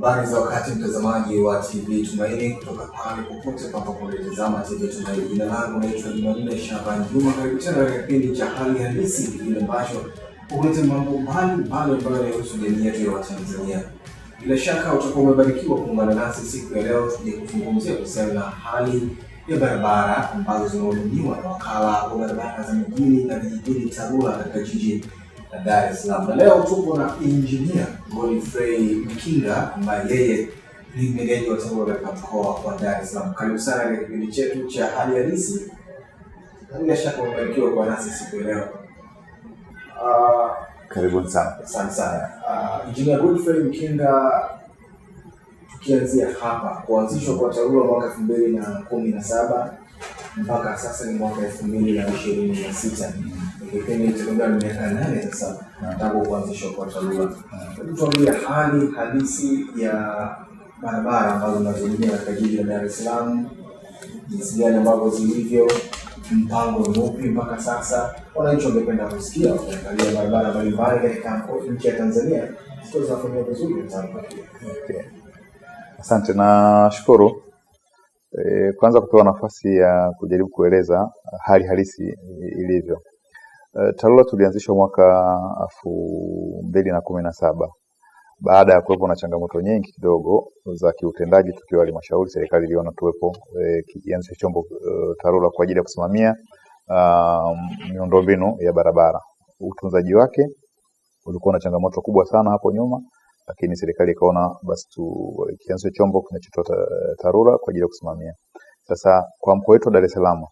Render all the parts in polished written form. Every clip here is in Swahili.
Habari za wakati mtazamaji wa TV Tumaini kutoka pale popote papa unatazama TV Tumaini. Jina langu naitwa Jumanne Shaban Juma. Karibu tena katika kipindi cha Hali Halisi, kile ambacho hukuleta mambo mbalimbali ambayo yanahusu jamii yetu ya Watanzania. Bila shaka utakuwa umebarikiwa kuungana nasi siku ya leo tuje kuzungumzia kuhusiana na hali ya barabara ambazo zinahudumiwa na wakala wa barabara za mijini na vijijini TARURA katika jiji la Dar es Salaam. Na leo tupo na Engineer Godfrey Mkinga ambaye yeye ni meneja wa TARURA katika mkoa wa Dar es Salaam. Karibu sana katika kipindi chetu cha Hali Halisi. Bila shaka umebarikiwa kwa nasi siku ya leo. Karibu sana. Asante sana. Engineer Godfrey Mkinga, tukianzia hapa, kuanzishwa kwa TARURA mwaka 2017 mpaka sasa ni mwaka 2026. Kipindi cha miaka 8 sasa tangu kuanzishwa kwa TARURA. Tuambie hali halisi ya barabara ambazo zinazotumia katika jiji la Dar es Salaam, jinsi gani ambavyo zilivyo, mpango upi mpaka sasa. Wananchi wangependa kusikia kuangalia barabara mbalimbali katika nchi ya Tanzania sio zinafanya vizuri sana. Okay. Asante na shukuru. Kwanza kupewa nafasi ya kujaribu kueleza hali halisi ilivyo. TARURA tulianzishwa mwaka 2017 baada ya kuwepo na changamoto nyingi kidogo za kiutendaji. Tukiwa halmashauri, serikali iliona tuwepo kianzisho chombo TARURA kwa ajili ya kusimamia miundombinu ya barabara. Utunzaji wake ulikuwa na changamoto kubwa sana hapo nyuma, lakini serikali ikaona basi kianzisho chombo kinachoitwa TARURA kwa ajili ya kusimamia. Sasa kwa mkoa wetu wa Dar es Salaam,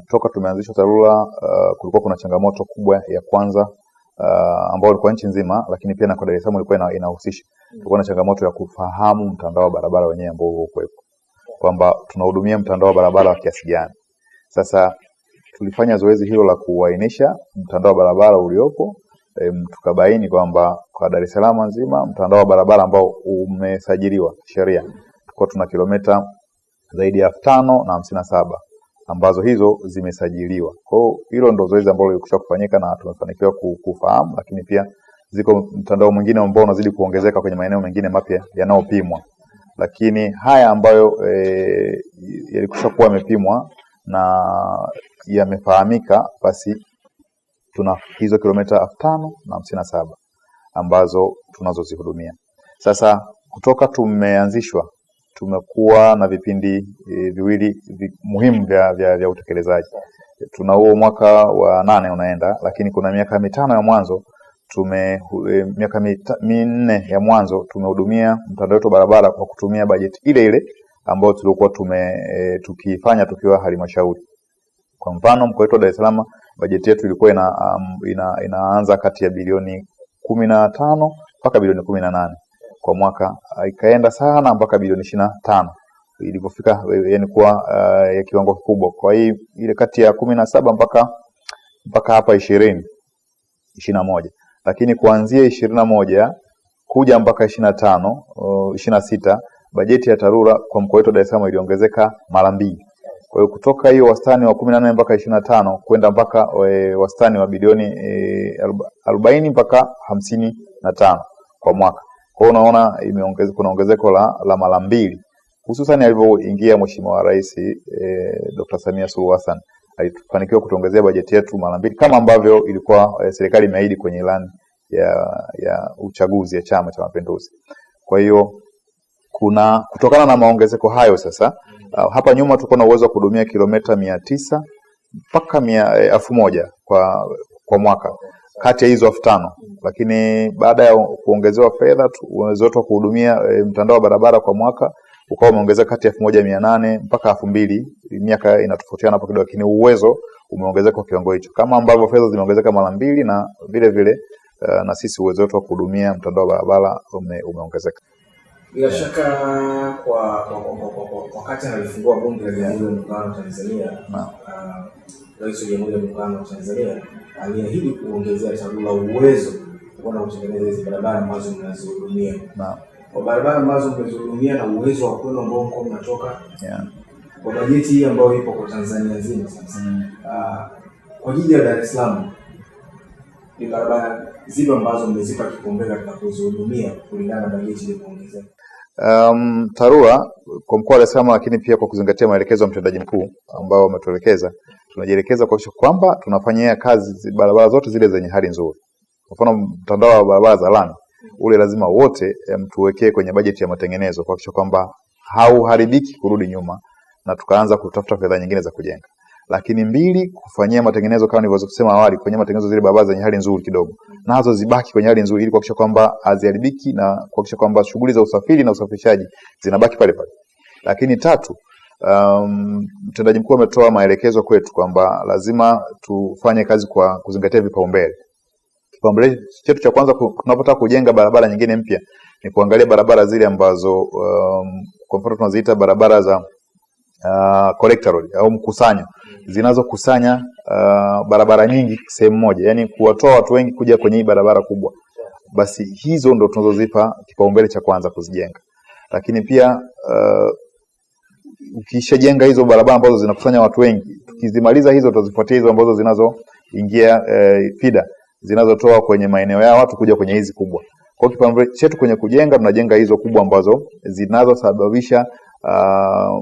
toka tumeanzishwa TARURA kulikuwa kuna changamoto kubwa ya kwanza ambayo ilikuwa nchi nzima, lakini pia na kwa Dar es Salaam ilikuwa inahusisha. Tulikuwa na changamoto ya kufahamu mtandao wa barabara wenyewe ambao uko hapo, kwamba tunahudumia mtandao wa barabara wa kiasi gani. Sasa tulifanya zoezi hilo la kuainisha mtandao wa barabara uliopo, tukabaini kwamba kwa Dar es Salaam nzima mtandao wa barabara ambao umesajiliwa sheria tulikuwa tuna kilomita zaidi ya 557 ambazo hizo zimesajiliwa. Kwa hiyo hilo ndio zoezi ambalo lilikwisha kufanyika na tumefanikiwa kufahamu, lakini pia ziko mtandao mwingine ambao unazidi kuongezeka kwenye maeneo mengine mapya yanayopimwa. Lakini haya ambayo yalikwisha kuwa yamepimwa na yamefahamika, basi tuna hizo kilomita 557 ambazo tunazozihudumia. Sasa kutoka tumeanzishwa tumekuwa na vipindi viwili muhimu vya utekelezaji. Tuna huo mwaka wa 8 unaenda, lakini kuna miaka 5 ya mwanzo miaka 4 ya mwanzo tumehudumia mtandao wetu wa barabara kwa kutumia bajeti ile ile ambayo tulikuwa tukifanya tukiwa halmashauri. Kwa mfano mkoa wetu wa Dar es Salaam bajeti yetu ilikuwa inaanza kati ya bilioni 15 mpaka bilioni 18 kwa mwaka, ikaenda sana mpaka bilioni 25 ilipofika, yani kuwa ya kiwango kikubwa. Kwa hii ile kati ya 17 mpaka hapa 21, lakini kuanzia 21 kuja mpaka 25 26 bajeti ya TARURA kwa mkoa wetu wa Dar es Salaam iliongezeka mara 2. Kwa hiyo kutoka hiyo wastani wa 18 mpaka 25 kwenda mpaka wastani wa bilioni 40 mpaka 55 kwa mwaka. Kwa hiyo unaona kuna ongezeko la mara 2, hususan alivyoingia Mheshimiwa Rais Dr. Samia Suluhu Hassan alifanikiwa kutuongezea bajeti yetu mara 2 kama ambavyo ilikuwa serikali imeahidi kwenye ilani ya uchaguzi ya Chama cha Mapinduzi. Kwa hiyo kutokana na maongezeko hayo sasa, hapa nyuma tulikuwa na uwezo wa kuhudumia kilomita 900 mpaka 1000 kwa mwaka kati ya hizo 5000, lakini baada ya kuongezewa fedha uwezo wetu wa kuhudumia mtandao wa barabara kwa mwaka ukawa umeongezeka kati ya 1800 mpaka 2000. Miaka inatofautiana hapo kidogo, lakini uwezo umeongezeka kwa kiwango hicho, kama ambavyo fedha zimeongezeka mara 2 na vile vile na sisi uwezo wetu wa kuhudumia mtandao wa barabara umeongezeka. Bila shaka kwa wakati alifungua bunge la Jamhuri ya Muungano wa Tanzania, Rais wa Jamhuri ya Muungano wa Tanzania aliahidi kuongezea TARURA uwezo wa kutengeneza hizo barabara ambazo mnazihudumia. Kwa barabara ambazo mnazihudumia na uwezo wa kwenda ambao mko mnatoka kwa bajeti hii ambayo ipo kwa Tanzania nzima sasa. Kwa jiji la Dar es Salaam ni barabara zipi ambazo mmezipa kipaumbele katika kuzihudumia kulingana na bajeti iliyoongezeka? TARURA kwa mkoa wa Dar es Salaam, lakini pia kwa kuzingatia maelekezo ya mtendaji mkuu ambao wametuelekeza, tunajielekeza kuhakikisha kwamba tunafanyia kazi barabara zote zile zenye hali nzuri. Kwa mfano mtandao wa barabara za lami ule lazima wote tuwekee kwenye bajeti ya matengenezo kuhakikisha kwamba hauharibiki kurudi nyuma, na tukaanza kutafuta fedha nyingine za kujenga. Lakini mbili, kufanyia matengenezo kama nilivyosema awali, kufanyia matengenezo zile barabara zenye hali nzuri kidogo, nazo zibaki kwenye hali nzuri ili kuhakikisha kwamba haziharibiki na kuhakikisha kwamba shughuli za usafiri na usafirishaji zinabaki pale pale. Lakini tatu, mtendaji mkuu ametoa maelekezo kwetu kwamba lazima tufanye kazi kwa kuzingatia vipaumbele. Kipaumbele chetu cha kwanza tunapotaka kujenga barabara nyingine mpya ni kuangalia barabara zile ambazo kwa mfano tunaziita barabara za collector road au mkusanyo, zinazokusanya barabara nyingi sehemu moja, yani kuwatoa watu wengi kuja kwenye hii barabara kubwa. Basi hizo ndo tunazozipa kipaumbele cha kwanza kuzijenga. Lakini pia ukishajenga hizo barabara ambazo zinakusanya watu wengi, tukizimaliza hizo tutazifuatia hizo ambazo zinazoingia feeder, zinazotoa kwenye maeneo ya watu kuja kwenye hizi kubwa. Kwa kipaumbele chetu kwenye kujenga, tunajenga hizo kubwa ambazo zinazosababisha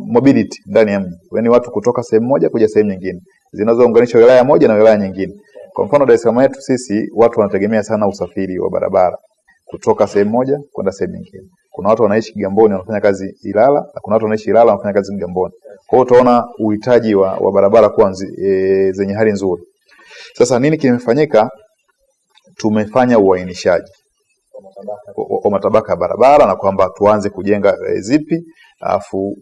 mobility ndani ya mji, yaani watu kutoka sehemu moja kuja sehemu nyingine, zinazounganisha wilaya moja na wilaya nyingine. Kwa mfano Dar es Salaam yetu sisi watu wanategemea sana usafiri wa barabara kutoka sehemu moja kwenda sehemu nyingine. Kuna watu wanaishi Kigamboni wanafanya kazi Ilala, na kuna watu wanaishi Ilala wanafanya kazi Kigamboni. Kwa hiyo utaona uhitaji wa barabara kuwa zenye hali nzuri. Sasa nini kimefanyika? Tumefanya uainishaji kwa matabaka ya barabara na kwamba tuanze kujenga zipi, afu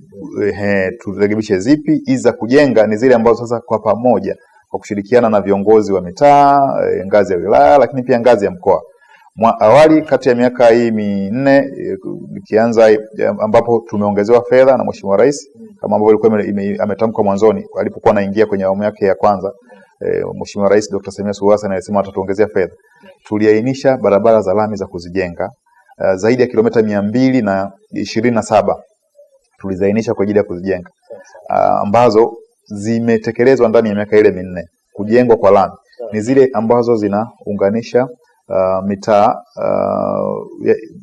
turekebishe zipi. Hizi za kujenga ni zile ambazo sasa kwa pamoja kwa kushirikiana na viongozi wa mitaa, ngazi ya wilaya, lakini pia ngazi ya mkoa. Awali kati ya miaka hii minne ikianza, ambapo tumeongezewa fedha na Mheshimiwa Rais kama ambavyo alikuwa ametamka mwanzoni alipokuwa anaingia kwenye awamu yake ya kwanza. Mheshimiwa Rais Dr. Samia Suluhu Hassan alisema atatuongezea fedha. Tuliainisha barabara za lami za kuzijenga zaidi ya kilomita 227 tulizainisha kwa ajili ya kuzijenga, ambazo zimetekelezwa ndani ya miaka ile minne. Kujengwa kwa lami ni zile ambazo zinaunganisha mitaa,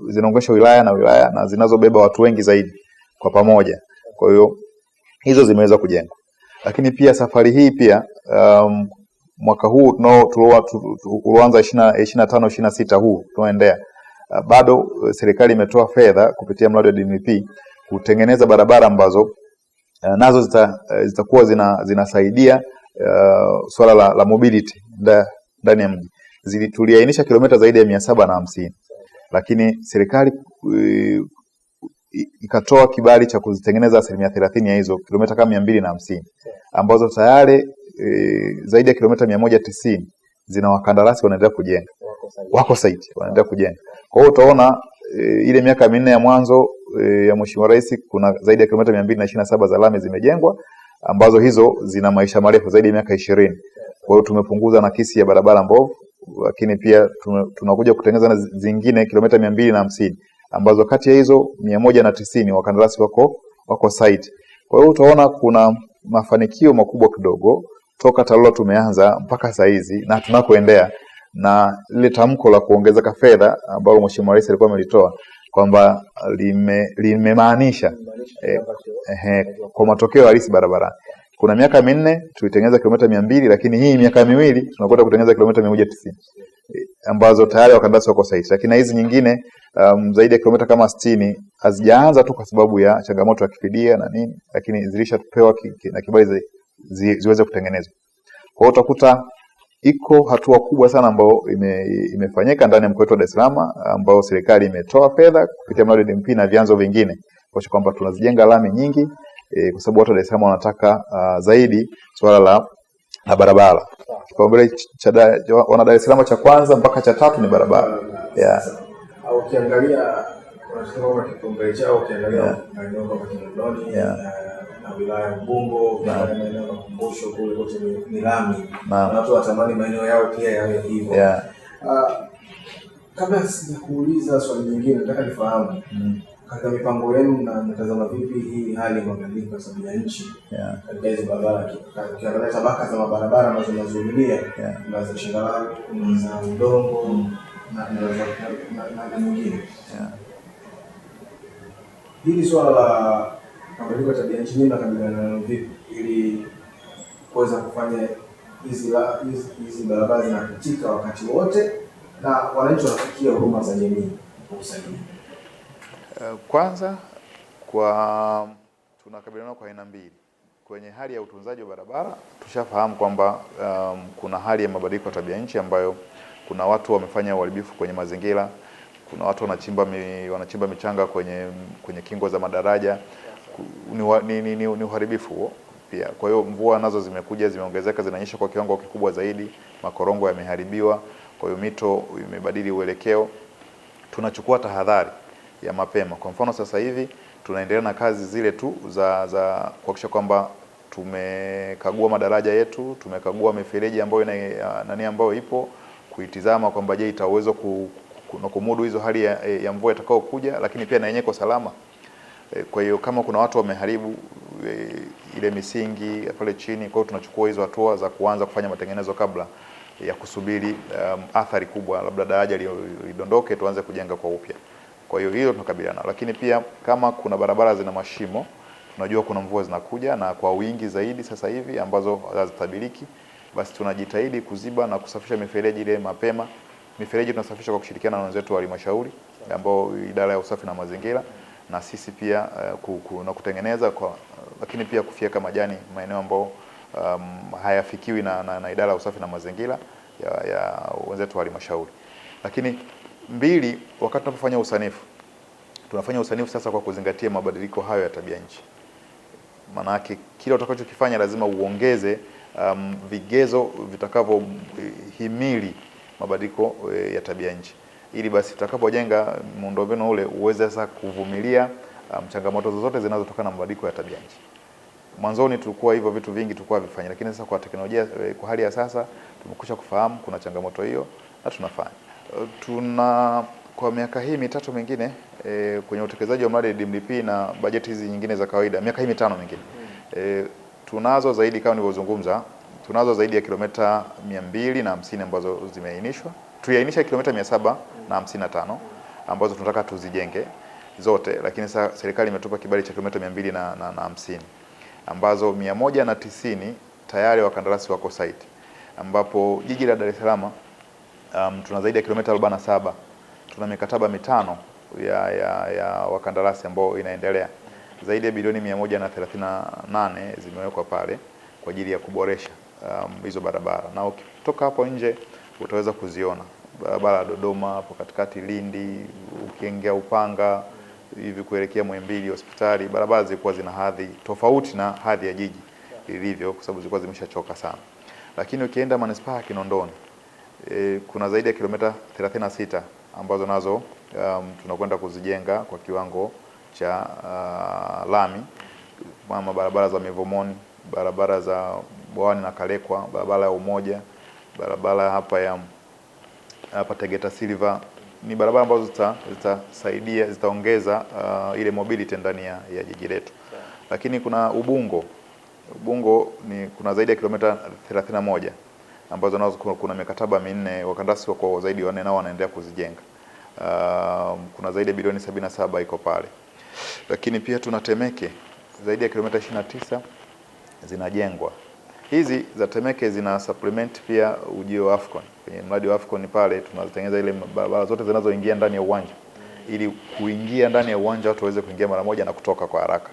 zinaunganisha wilaya na wilaya na zinazobeba watu wengi zaidi kwa pamoja. Kwa hiyo hizo zimeweza kujengwa. Lakini pia safari hii pia mwaka huu tuloanza 25-26 huu tunaendea, bado serikali imetoa fedha kupitia mradi wa DMP kutengeneza barabara ambazo nazo zitakuwa zinasaidia swala la mobility ndani ya mji. Tuliainisha kilomita zaidi ya 750, lakini serikali ikatoa kibali cha kuzitengeneza 30% ya hizo kilomita kama 250, ambazo tayari zaidi ya kilomita 190 zina wakandarasi wanaendelea kujenga, wako site wanaendelea kujenga. Kwa hiyo utaona ile miaka minne ya mwanzo ya Mheshimiwa Rais kuna zaidi ya kilomita 227 za lami zimejengwa, ambazo hizo zina maisha marefu zaidi ya miaka 20. Kwa hiyo tumepunguza nakisi ya barabara mbovu, lakini pia tunakuja kutengeneza zingine kilomita 250 ambazo kati ya hizo 190 wakandarasi wako site. Kwa hiyo utaona kuna mafanikio makubwa kidogo toka TARURA tumeanza mpaka saa hizi na tunakoendea, na lile tamko la kuongezeka fedha ambalo Mheshimiwa Rais alikuwa amelitoa kwamba limemaanisha kwa matokeo halisi barabarani. Kuna miaka minne tulitengeneza kilomita 200, lakini hii miaka miwili tunakwenda kutengeneza kilomita 190 ambazo tayari wakandarasi wako site. Lakini hizi nyingine zaidi ya kilomita kama 60 hazijaanza tu kwa sababu ya changamoto ya kifidia na nini, lakini zilishapewa na kibali ziweze kutengenezwa. Kwa hiyo utakuta iko hatua kubwa sana ambayo imefanyika ndani ya mkoa wetu wa Dar es Salaam, ambao serikali imetoa fedha kupitia mradi wa DMP na vyanzo vingine kwa kwamba tunazijenga lami nyingi kwa sababu watu wa Dar es Salaam wanataka zaidi swala la barabara. Kipaumbele cha wana Dar es Salaam cha kwanza mpaka cha tatu ni barabara. Au ukiangalia unasema kipaumbele chao, ukiangalia maeneo kama Kinondoni na wilaya Ubungo na maeneo ya Kumbusho kule kote ni lami, na watu watamani maeneo yao pia yawe hivyo. Kabla sijakuuliza swali lingine, nataka nifahamu katika mipango yenu mnatazama vipi hii hali ya mabadiliko ya tabia nchi katika hizo barabara, katika tabaka za mabarabara ambazo zinazohudumiwa na za changarawe, za udongo na nyingine? Hili swala la mabadiliko ya tabia nchi mnakabiliana vipi ili kuweza kufanya hizi barabara zinapitika wakati wote na wananchi wanafikia huduma za jamii kwa usahihi? Kwanza tunakabiliana kwa aina mbili. Kwenye hali ya utunzaji wa barabara tushafahamu kwamba kuna hali ya mabadiliko ya tabia nchi ambayo kuna watu wamefanya uharibifu kwenye mazingira, kuna watu wanachimba michanga kwenye kingo za madaraja, ni uharibifu huo pia. Kwa hiyo mvua nazo zimekuja, zimeongezeka, zinanyesha kwa kiwango kikubwa zaidi, makorongo yameharibiwa, kwa hiyo mito imebadili uelekeo. Tunachukua tahadhari ya mapema. Kwa mfano sasa hivi tunaendelea na kazi zile tu za kuhakikisha kwamba tumekagua madaraja yetu, tumekagua mifereji ambayo ipo, kuitizama kwamba je, ita uwezo kumudu hizo hali ya mvua itakao kuja, lakini pia na yenyewe kwa salama. Kwa hiyo kama kuna watu wameharibu ile misingi pale chini, kwa hiyo tunachukua hizo hatua za kuanza kufanya matengenezo kabla ya kusubiri athari kubwa, labda daraja lidondoke tuanze kujenga kwa upya. Kwa hiyo hilo tunakabiliana. Lakini pia kama kuna barabara zina mashimo, tunajua kuna mvua zinakuja na kwa wingi zaidi sasa hivi ambazo hazitabiliki, basi tunajitahidi kuziba na kusafisha mifereji ile mapema. Mifereji tunasafisha kwa kushirikiana na wenzetu wa halmashauri ambao idara ya usafi na mazingira, na sisi pia na kutengeneza lakini pia kufyeka majani maeneo ambayo hayafikiwi na idara ya usafi na mazingira ya wenzetu wa halmashauri. Lakini mbili, wakati tunapofanya usanifu, tunafanya usanifu sasa kwa kuzingatia mabadiliko hayo ya tabia nchi. Maana yake kile utakachokifanya lazima uongeze vigezo vitakavyohimili mabadiliko ya tabia nchi, ili basi tutakapojenga muundombinu ule uweze sasa kuvumilia changamoto zozote zinazotokana na mabadiliko ya tabia nchi. Mwanzoni tulikuwa hivyo vitu vingi tulikuwa vifanya, lakini sasa kwa teknolojia, kwa hali ya sasa tumekwisha kufahamu kuna changamoto hiyo na tunafanya. Kwa miaka hii mitatu mingine kwenye utekelezaji wa mradi DMDP na bajeti hizi nyingine za kawaida, miaka hii mitano mingine tunazo zaidi, kama nilivyozungumza, tunazo zaidi ya kilomita 250 ambazo zimeainishwa. Tuliainisha kilomita 755 ambazo tunataka tuzijenge zote, lakini sasa serikali imetupa kibali cha kilomita 250 ambazo 190 tayari wakandarasi wako site, ambapo jiji la Dar es Salaam tuna zaidi ya kilomita 47. Tuna mikataba mitano ya wakandarasi ambao inaendelea. Zaidi ya bilioni 138 zimewekwa pale kwa ajili ya kuboresha hizo barabara. Na ukitoka hapo nje utaweza kuziona barabara ya Dodoma hapo katikati, Lindi, ukiingia Upanga hivi kuelekea Muhimbili hospitali, barabara zilikuwa zina hadhi tofauti na hadhi ya jiji ilivyo, kwa sababu zilikuwa zimeshachoka sana. Lakini ukienda manispaa ya Kinondoni kuna zaidi ya kilomita 36 ambazo nazo tunakwenda kuzijenga kwa kiwango cha lami, kama barabara za Mivomoni, barabara za Bwawani na Kalekwa, barabara ya Umoja, barabara hapa Tegeta Silver. Ni barabara ambazo zitasaidia, zitaongeza ile mobility ndani ya jiji letu. Lakini kuna Ubungo kuna zaidi ya kilomita 31 ambazo nazo kuna mikataba 4, wakandarasi wako zaidi 4 nao wanaendelea kuzijenga. Kuna zaidi ya bilioni 77 iko pale. Lakini pia tuna Temeke zaidi ya kilomita 29 zinajengwa. Hizi za Temeke zina supplement pia ujio wa Afcon. Kwenye mradi wa Afcon pale tunatengeneza ile barabara zote zinazoingia ndani ya uwanja, ili kuingia ndani ya uwanja watu waweze kuingia mara moja na kutoka kwa haraka.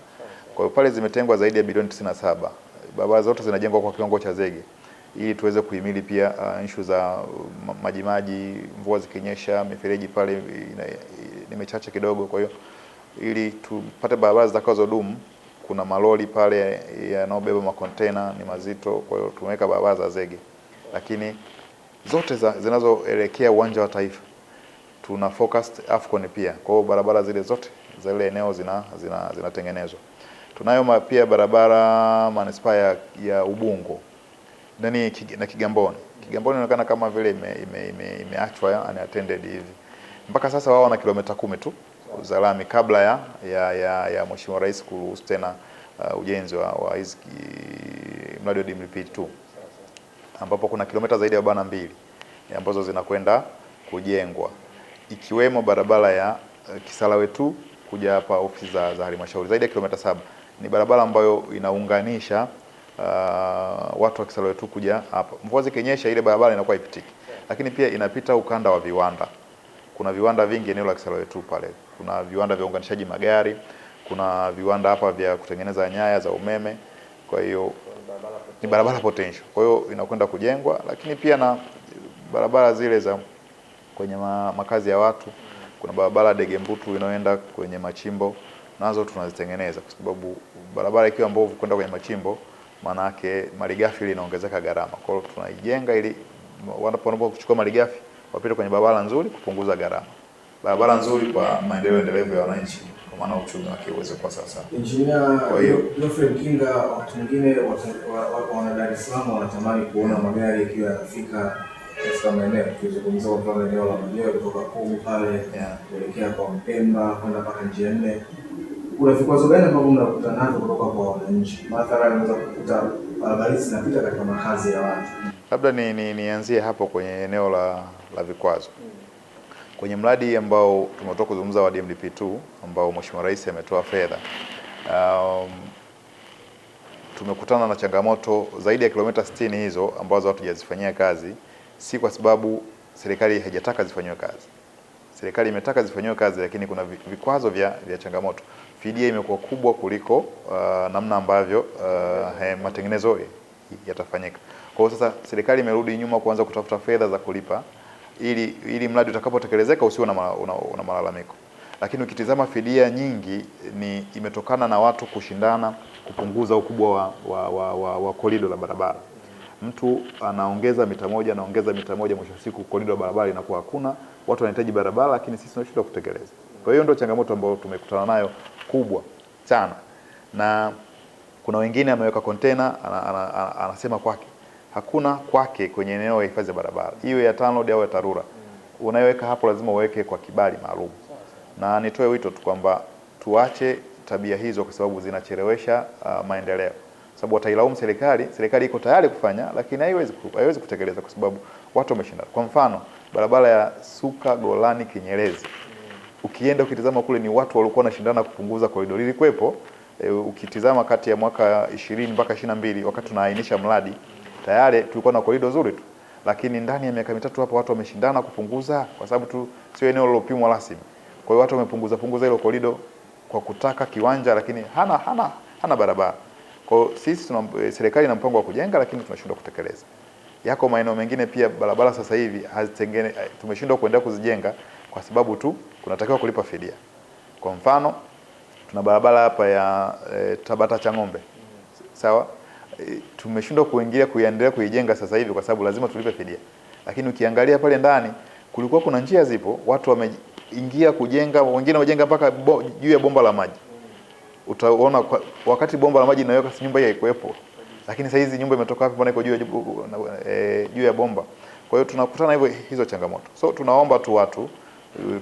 Kwa hiyo pale zimetengwa zaidi ya bilioni 97. Barabara zote zinajengwa kwa kiwango cha zege, ili tuweze kuhimili pia issue za maji, mvua zikinyesha, mifereji pale ni michache kidogo. Kwa hiyo ili tupate barabara zitakazodumu, kuna malori pale yanayobeba makontena ni mazito, kwa hiyo tumeweka barabara za zege. Lakini zote zinazoelekea uwanja wa Taifa tuna focused Afcon pia. Kwa hiyo barabara zile zote za ile eneo zinatengenezwa. Tunayo pia barabara manispaa ya Ubungo na Kigamboni. Kigamboni inaonekana kama vile imeachwa unattended hivi. Mpaka sasa wao wana kilomita 10 tu za lami kabla ya Mheshimiwa Rais kuruhusu tena ujenzi wa hizi mradi wa DMDP2, ambapo kuna kilomita zaidi ya 42 ambazo zinakwenda kujengwa, ikiwemo barabara ya Kisarawe tu kuja hapa ofisi za halmashauri zaidi ya kilomita 7. Ni barabara ambayo inaunganisha watu wa Kisarawe tu kuja hapa. Mvua zikinyesha ile barabara inakuwa ipitiki, lakini pia inapita ukanda wa viwanda. Kuna viwanda vingi eneo la Kisarawe tu pale. Kuna viwanda vya unganishaji magari, kuna viwanda hapa vya kutengeneza nyaya za umeme. Kwa hiyo ni barabara potential. Kwa hiyo inakwenda kujengwa, lakini pia na barabara zile za kwenye makazi ya watu. Kuna barabara Dege Mbutu inayoenda kwenye machimbo, nazo tunazitengeneza kwa sababu barabara ikiwa mbovu kwenda kwenye machimbo, maana yake malighafi inaongezeka gharama. Kwa hiyo tunaijenga ili wanapoomba kuchukua malighafi wapite kwenye barabara nzuri kupunguza gharama. Barabara nzuri kwa maendeleo endelevu ya wananchi, kwa maana uchumi wake uweze kuwa sawa. Engineer, kwa hiyo Geoffrey Mkinga, watu wengine wana Dar es Salaam wanatamani kuona magari yakiwa yanafika katika maeneo, tukizungumzia kwa mfano eneo la Majengo kutoka Pugu pale kuelekea kwa Mpemba kwenda mpaka njia 4. Kuna vikwazo gani ambavyo mnakutana navyo kutoka kwa wananchi? Mathalan, unaweza kukuta barabara zinapita katika makazi ya watu. Labda nianzie hapo kwenye eneo la vikwazo. Kwenye mradi ambao tumetoka kuzungumza wa DMDP2 ambao Mheshimiwa Rais ametoa fedha, tumekutana na changamoto zaidi ya kilomita 60 hizo ambazo watu hajazifanyia kazi, si kwa sababu serikali haijataka zifanywe kazi. Serikali imetaka zifanywe kazi, lakini kuna vikwazo vya changamoto. Fidia imekuwa kubwa kuliko namna ambavyo matengenezo yatafanyika. Kwa hiyo sasa serikali imerudi nyuma kuanza kutafuta fedha za kulipa ili mradi utakapotekelezeka usiwe na malalamiko. Lakini ukitizama fidia nyingi imetokana na watu kushindana kupunguza ukubwa wa korido la barabara. Mtu anaongeza mita moja, mwisho wa siku korido la barabara inakuwa hakuna. Watu wanahitaji barabara, lakini sisi tunashindwa kutekeleza. Kwa hiyo ndio changamoto ambayo tumekutana nayo kubwa sana. Na kuna wengine ameweka container anasema kwake. Hakuna kwake kwenye eneo la hifadhi ya barabara. Hiyo ya TANROADS au ya TARURA. Unaiweka hapo lazima uweke kwa kibali maalum. Na nitoe wito tu kwamba tuache tabia hizo kwa sababu zinachelewesha maendeleo. Sababu watailaumu serikali iko tayari kufanya, lakini haiwezi kutekeleza kwa sababu watu wameshindana. Kwa mfano, barabara ya Suka Golani Kinyerezi. Ukienda ukitizama kule ni watu walikuwa wanashindana kupunguza koridori. Ilikuwepo ukitizama kati ya mwaka 20 mpaka 22 wakati tunaainisha mradi, tayari tulikuwa na koridori nzuri tu. Lakini ndani ya miaka mitatu hapo watu wameshindana kupunguza kwa sababu tu sio eneo lilopimwa rasmi. Kwa hiyo watu wamepunguza ile koridori kwa kutaka kiwanja, lakini hana barabara. Kwa hiyo sisi serikali ina mpango wa kujenga, lakini tunashindwa kutekeleza. Yako maeneo mengine pia barabara sasa hivi tumeshindwa kuendelea kuzijenga kwa sababu tu kunatakiwa kulipa fidia. Kwa mfano, tuna barabara hapa ya Tabata Chang'ombe. Sawa? Tumeshindwa kuendelea kuijenga sasa hivi kwa sababu lazima tulipe fidia. Lakini ukiangalia pale ndani kulikuwa kuna njia zipo, watu wameingia kujenga, wengine wajenga mpaka juu ya bomba la maji. Utaona wakati bomba la maji linaweka nyumba hii haikuepo. Lakini sasa hizi nyumba imetoka wapi, mbona iko juu ya bomba? Kwa hiyo tunakutana hivyo hizo changamoto. So tunaomba tu watu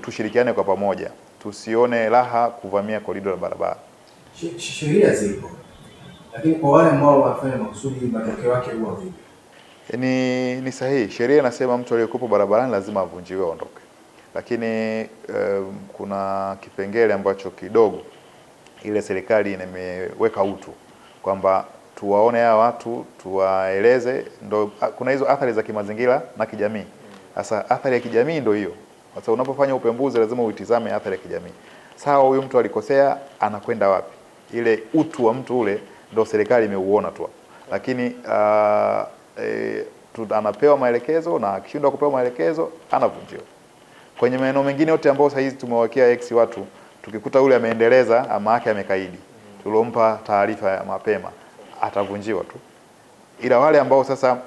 tushirikiane kwa pamoja. Tusione raha kuvamia korido la barabara. Sheria zipo. Lakini kwa wale ambao wanafanya makusudi matokeo yake huwa vipi? Ni sahihi. Sheria inasema mtu aliyekupo barabarani lazima avunjiwe aondoke. Lakini kuna kipengele ambacho kidogo ile serikali imeweka utu kwamba tuwaone hawa watu, tuwaeleze, ndo kuna hizo athari za kimazingira na kijamii. Sasa athari ya kijamii ndio hiyo. Sasa unapofanya upembuzi lazima uitizame athari ya kijamii. Sawa, huyu mtu alikosea, anakwenda wapi? Ile utu wa mtu ule ndio serikali imeuona tu. Lakini anapewa maelekezo, na akishindwa kupewa maelekezo anavunjiwa. Kwenye maeneo mengine yote ambao sasa hizi tumewekea X watu, tukikuta ule ameendeleza ama yake amekaidi, tulompa taarifa ya mapema, atavunjiwa tu. Ila wale ambao sasa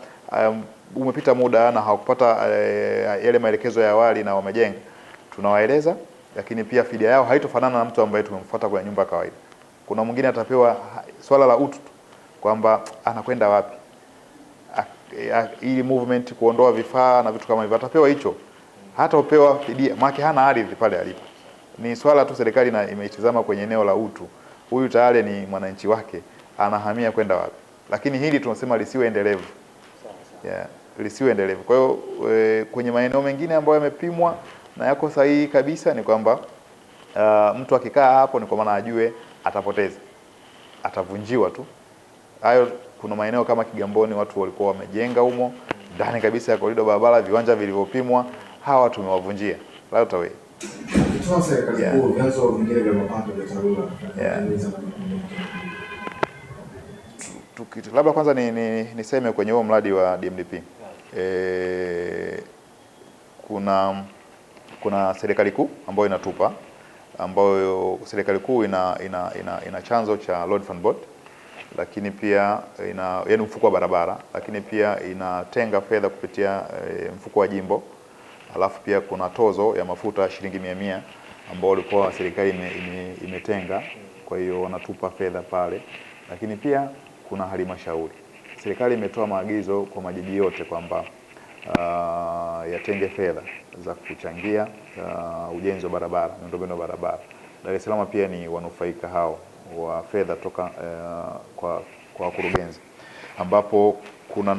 umepita muda na hawakupata yale maelekezo ya awali na wamejenga, tunawaeleza, lakini pia fidia yao haitofanana na mtu ambaye tumemfuata kwa nyumba kawaida. Kuna mwingine atapewa swala la utu kwamba anakwenda wapi, ili movement kuondoa vifaa na vitu kama hivyo, atapewa hicho. Hata upewa fidia, maana hana ardhi pale alipo. ni swala tu serikali na imeitazama kwenye eneo la utu. Huyu tayari ni mwananchi wake, anahamia kwenda wapi? Lakini hili tunasema lisiwe endelevu. Yeah, lisiwe endelevu. Kwa hiyo kwenye maeneo mengine ambayo yamepimwa na yako sahihi kabisa ni kwamba mtu akikaa hapo ni kwa maana ajue atapoteza, atavunjiwa tu. Hayo kuna maeneo kama Kigamboni watu walikuwa wamejenga humo ndani kabisa ya korido barabara, viwanja vilivyopimwa, hawa tumewavunjia right away. Kitoa serikali kuu vyanzo vingine vya mapato vya TARURA. Labda kwanza niseme kwenye huo mradi wa DMDP. Kuna serikali kuu ambayo inatupa, ambayo serikali kuu ina chanzo cha Road Fund Board, lakini pia yaani mfuko wa barabara, lakini pia inatenga fedha kupitia mfuko wa jimbo. Alafu pia kuna tozo ya mafuta shilingi 100 ambao ilikuwa serikali imetenga, kwa hiyo wanatupa fedha pale. Lakini pia kuna halmashauri. Serikali imetoa maagizo kwa majiji yote kwamba yatenge fedha za kuchangia ujenzi wa barabara, miundombinu ya barabara. Dar es Salaam pia ni wanufaika hao wa fedha toka kwa wakurugenzi, ambapo kuna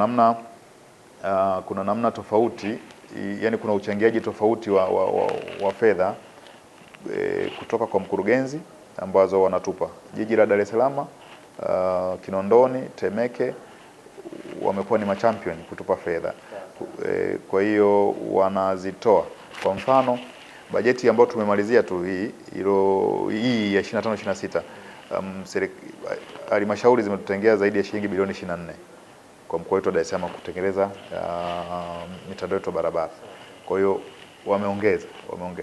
namna tofauti, yani kuna uchangiaji tofauti wa fedha kutoka kwa mkurugenzi ambazo wanatupa. Jiji la Dar es Salaam, Kinondoni, Temeke wamekuwa ni machampion kutupa fedha. Kwa hiyo wanazitoa. Kwa mfano bajeti ambayo tumemalizia tu hii ya 25-26, halmashauri zimetutengea zaidi ya shilingi bilioni 24 kwa mkoa wetu wa Dar es Salaam kutengeneza mitandao yetu ya barabara. Kwa hiyo wameongeza.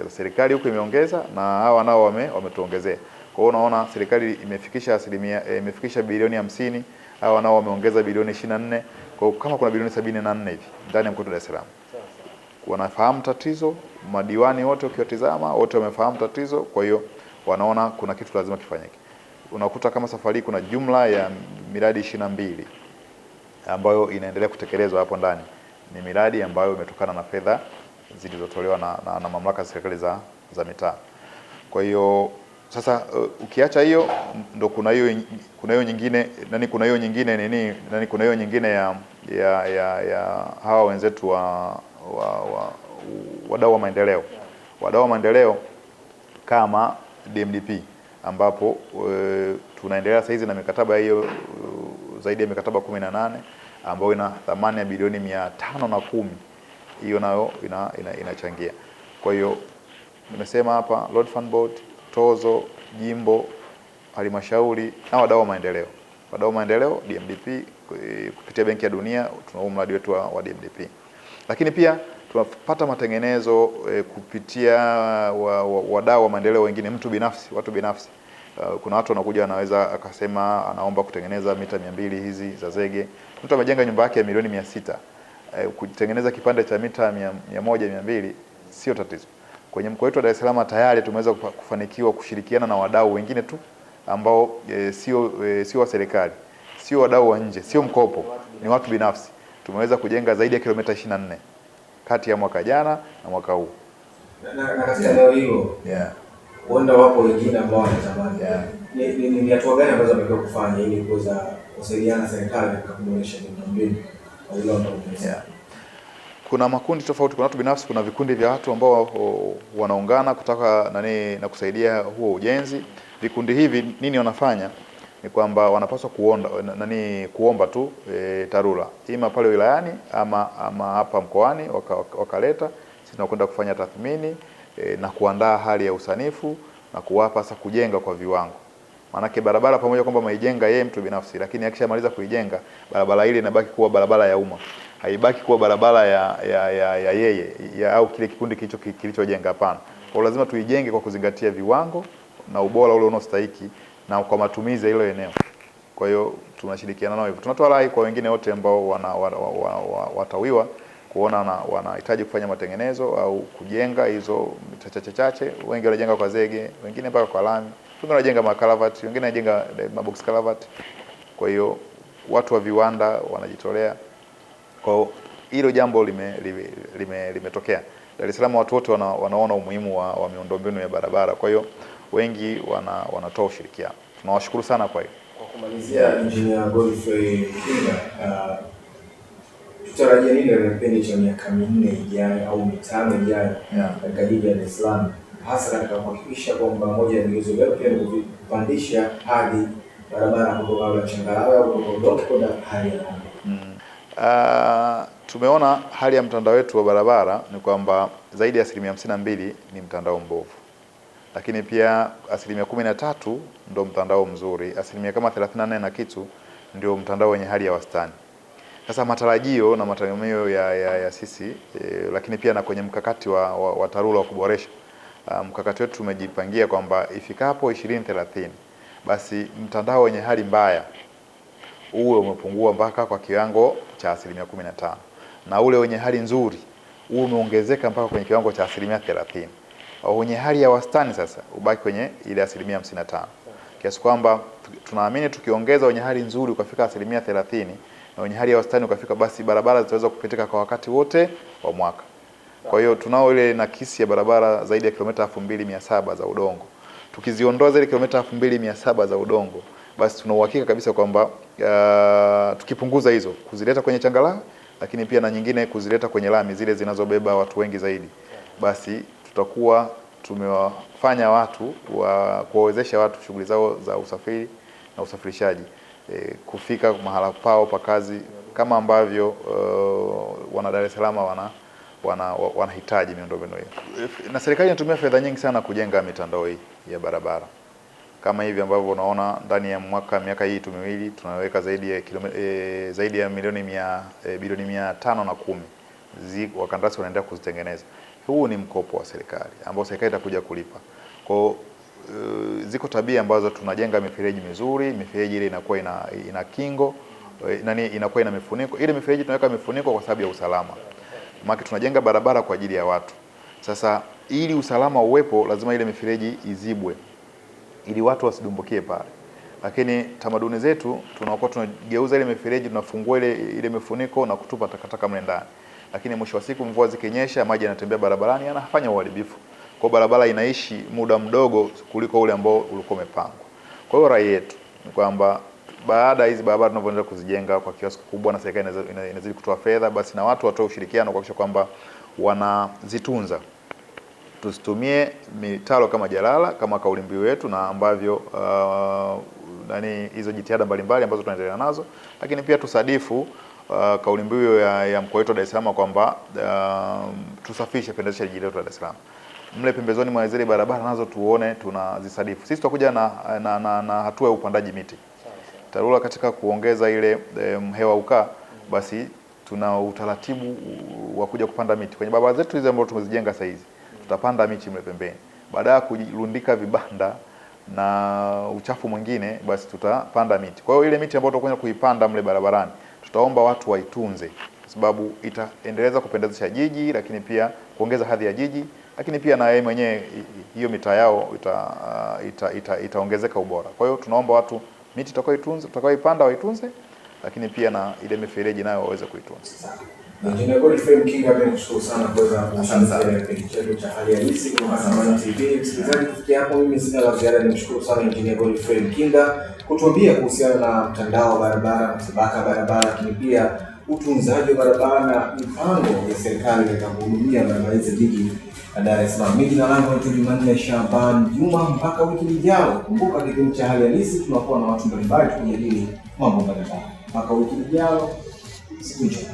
Serikali huko imeongeza na hawa nao wametuongezea. Kwa hiyo unaona serikali imefikisha bilioni 50, hawa nao wameongeza bilioni 24. Kwa hiyo kama kuna bilioni 74 hivi ndani ya mkoa wa Dar es Salaam. Wanafahamu tatizo, madiwani wote ukiwatizama wote wamefahamu tatizo, kwa hiyo wanaona kuna kitu lazima kifanyike. Unakuta kama safari kuna jumla ya miradi 22 ambayo inaendelea kutekelezwa hapo ndani. Ni miradi ambayo imetokana na fedha zilizotolewa na mamlaka za serikali za mitaa. Kwa hiyo sasa ukiacha hiyo ndo kuna hiyo nyingine ya hawa wenzetu wadau wa maendeleo. Wadau wa maendeleo kama DMDP, ambapo tunaendelea sasa hizi na mikataba hiyo zaidi ya mikataba 18 ambayo ina thamani ya bilioni 510. Hiyo nayo inachangia. Kwa hiyo nimesema hapa Road Fund Board, tozo, jimbo, halmashauri na wadau wa maendeleo. Wadau wa maendeleo DMDP kupitia Benki ya Dunia tuna mradi wetu wa DMDP. Lakini pia tunapata matengenezo kupitia wadau wa maendeleo wengine, watu binafsi. Kuna watu wanakuja wanaweza akasema anaomba kutengeneza mita 200 hizi za zege. Mtu amejenga nyumba yake ya milioni 600. Kutengeneza kipande cha mita 100 200 sio tatizo. Kwenye mkoa wetu wa Dar es Salaam tayari tumeweza kufanikiwa kushirikiana na wadau wengine tu ambao sio wa serikali, sio wadau wa nje, sio mkopo, ni watu binafsi. Tumeweza kujenga zaidi ya kilomita 24 kati ya mwaka jana na mwaka huu. Na katika eneo hilo huenda wapo wengine ambao wanatamani. Ni hatua gani ambazo wamekuwa kufanya ili kuweza kusaidiana na serikali katika kuboresha miundombinu au ile ambayo kuna makundi tofauti, kuna watu binafsi, kuna vikundi vya watu ambao wanaungana kutaka na kusaidia huo ujenzi. Vikundi hivi nini wanafanya ni kwamba wanapaswa kuomba tu TARURA ima pale wilayani ama hapa mkoani wakaleta, sisi tunakwenda kufanya tathmini na kuandaa hali ya usanifu na kuwapa sasa kujenga kwa viwango. Maanake barabara pamoja kwamba maijenga yeye mtu binafsi, lakini akishamaliza kuijenga barabara ile inabaki kuwa barabara ya umma. Haibaki kuwa barabara ya yeye au kile kikundi kilichojenga, hapana. Kwa lazima tuijenge kwa kuzingatia viwango na ubora ule unaostahili na kwa matumizi ya hilo eneo. Kwa hiyo tunashirikiana nao hivyo. Tunatoa rai kwa wengine wote ambao watawiwa kuona wanahitaji kufanya matengenezo au kujenga hizo chache. Wengi wanajenga kwa zege, wengine mpaka kwa lami, wengine wanajenga makalavati, wengine wanajenga mabox kalavati. Kwa hiyo watu wa viwanda wanajitolea. Kwa hilo jambo limetokea. Dar es Salaam watu wote wanaona umuhimu wa miundombinu ya barabara. Kwa hiyo wengi wanatoa ushirikiano. Tunawashukuru sana kwa hiyo. Kwa kumalizia, Engineer Godfrey Mkinga, tutarajia nini katika kipindi cha miaka 4 ijayo au 5 ijayo katika jiji la Dar es Salaam, hasa katika kuhakikisha kwamba moja ya vigezo vyake pia ni kupandisha hadi barabara kutoka la changarawe au kutoka kwenda hali ya tumeona hali ya mtandao wetu wa barabara ni kwamba zaidi ya 52% ni mtandao mbovu, lakini pia 13% ndio mtandao mzuri, kama 34 na kitu ndio mtandao wenye hali ya wastani. Sasa matarajio na mategemeo ya sisi lakini pia na kwenye mkakati wa TARURA wa kuboresha mkakati wetu tumejipangia kwamba ifikapo 2030 basi mtandao wenye hali mbaya uwe umepungua mpaka kwa kiwango cha 15%, na ule wenye hali nzuri uwe umeongezeka mpaka kwenye kiwango cha 30%, au wenye hali ya wastani sasa ubaki kwenye ile 55%, kiasi kwamba tunaamini tukiongeza wenye hali nzuri ukafika 30% na wenye hali ya wastani ukafika, basi barabara zitaweza kupitika kwa wakati wote wa mwaka. Kwa hiyo tunao ile nakisi ya barabara zaidi ya kilomita 2700 za udongo. Tukiziondoa zile kilomita 2700 za udongo, basi tuna uhakika kabisa kwamba tukipunguza hizo kuzileta kwenye changarawe, lakini pia na nyingine kuzileta kwenye lami zile zinazobeba watu wengi zaidi, basi tutakuwa tumewafanya watu kuwawezesha watu shughuli zao za usafiri na usafirishaji kufika mahala pao pa kazi kama ambavyo wana Dar es Salaam wanahitaji miundombinu hiyo. Na serikali inatumia fedha nyingi sana kujenga mitandao hii ya barabara. Kama hivi ambavyo unaona ndani ya miaka hii miwili tunaweka zaidi ya bilioni 510 wakandarasi wanaendelea kuzitengeneza. Huu ni mkopo wa serikali ambao serikali itakuja kulipa. Kwa ziko tabia ambazo tunajenga mifereji mizuri, mifereji ile inakuwa ina kingo, inakuwa ina mifuniko. Ile mifereji tunaweka mifuniko kwa sababu ya usalama. Maana tunajenga barabara kwa ajili ya watu. Sasa ili usalama uwepo lazima ile mifereji izibwe ili watu wasidumbukie pale. Lakini tamaduni zetu tunakuwa tunageuza ile mifereji, tunafungua ile mifuniko na kutupa takataka mle ndani. Lakini mwisho wa siku mvua zikinyesha, maji yanatembea barabarani, yanafanya uharibifu. Kwa barabara inaishi muda mdogo kuliko ule ambao ulikuwa umepangwa. Kwa hiyo rai yetu ni kwamba baada hizi barabara tunavyoendelea kuzijenga kwa kiasi kikubwa na serikali inazidi kutoa fedha, basi na watu watoe ushirikiano kuhakikisha kwamba wanazitunza. Tusitumie mitaro kama jalala kama kauli mbiu yetu, na ambavyo hizo jitihada mbalimbali ambazo tunaendelea nazo, lakini pia tusadifu kauli mbiu ya mkoa wetu wa Dar es Salaam kwamba tusafishe pendezesha jiji letu la Dar es Salaam. Mle pembezoni mwa zile barabara nazo tuone tunazisadifu. Sisi tutakuja na hatua ya upandaji miti. TARURA katika kuongeza ile hewa ukaa, basi tuna utaratibu wa kuja kupanda miti kwenye barabara zetu hizi ambazo tumezijenga sasa hizi. Tutapanda miti mle pembeni. Baada ya kurundika vibanda na uchafu mwingine, basi tutapanda miti. Kwa hiyo ile miti ambayo tutakwenda kuipanda mle barabarani, tutaomba watu waitunze kwa sababu itaendeleza kupendezesha jiji, lakini pia kuongeza hadhi ya jiji, lakini pia na yeye mwenyewe hiyo mitaa yao itaongezeka ubora. Kwa hiyo tunaomba watu miti tutakayoipanda waitunze, lakini pia na ile mifereji nayo waweze kuitunza. Engineer Godfrey Mkinga, nimekushukuru sana kwa kushiriki kipindi chetu cha Hali Halisi kutoka Samani TV. Msikilizaji, kufikia hapo mimi sina la ziada. Nimekushukuru sana Engineer Godfrey Mkinga kutuambia kuhusiana na mtandao wa barabara, mtabaka barabara, lakini pia utunzaji wa barabara na mipango ya serikali katika kuhudumia barabara za jiji la Dar es Salaam. Mimi jina langu ni Jumanne Shaban Juma. Mpaka wiki ijayo, kumbuka kipindi cha Hali Halisi tunakuwa na watu mbalimbali tukijadili mambo mbalimbali. Mpaka wiki ijayo, siku njema.